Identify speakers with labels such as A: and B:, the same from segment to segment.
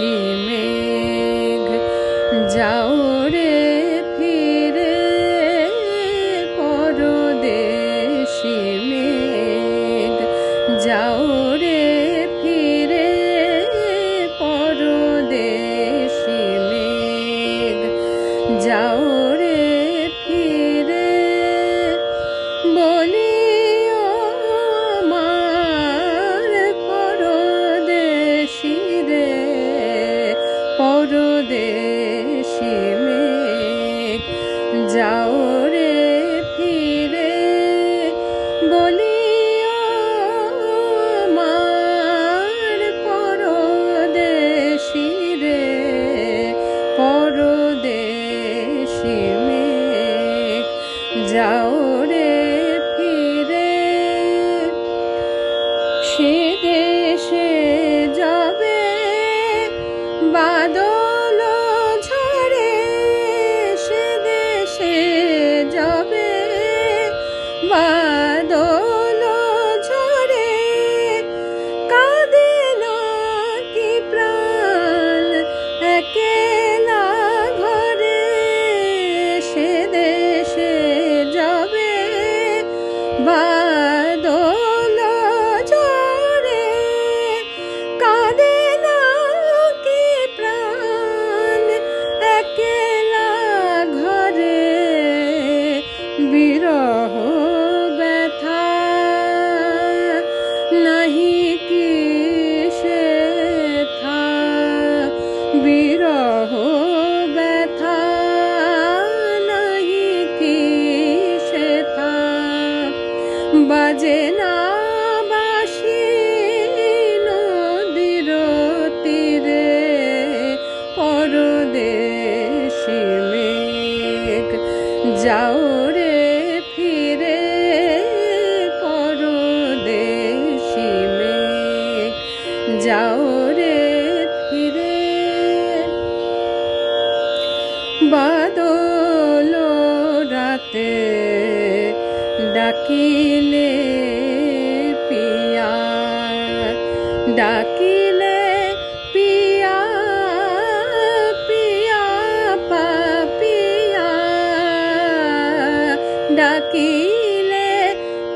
A: পরদেশি মেঘ যাও রে ফিরে, পরদেশি মেঘ যাও রে ফিরে, পরদেশি মেঘ যাও রে ফিরে, বলিও আমার পরদেশি রে, পরদেশি মেঘ যাও রে ফিরে, বলিও আমার পরদেশি রে, পরদেশি মেঘ যাও রে ফিরে। সে দেশে যাবে বাদল ঝরে, সে দেশে যাবে বাদল ঝরে, কাঁদে না কি প্রাণ একেলা ঘরে, সে দেশে যাবে বাদল ঝরে, কাঁদে না কি প্রাণ একেলা ঘরে, বিরহ ব্যথা নাহি কি সে থা, বিরহ ব্যথা নাহি কি সে থা, বাজে না বাঁশি নদীর তীরে, পরদেশি মেঘ যাও রে ফিরে, পরদেশি মেঘ যাও রে ফিরে। বাদল রাতে ডাকিলে পিয়া, ডাকিলে পিয়া, পিয়া পাপিয়া, ডাকিলে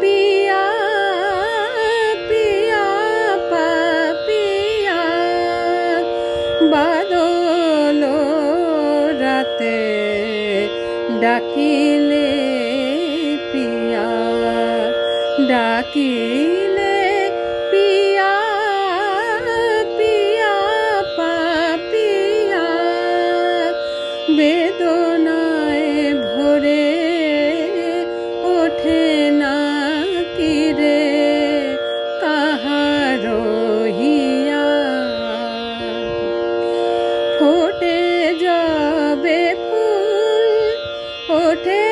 A: পিয়া, পিয়া পাপিয়া, বাদল রাতে ডাকিলে পিয়া, ডাকিলে পিয়া, পিয়া পাপিয়া, বেদনায় ভরে ওঠে না কি রে কাহারো হিয়া, ফোটে যাবে ফুল ওঠে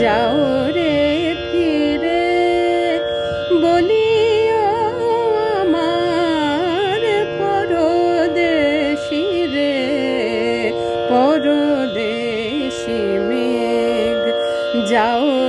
A: যাও রে ফিরে বলিও আমার পরদেশি রে, পরদেশি মেঘ যাও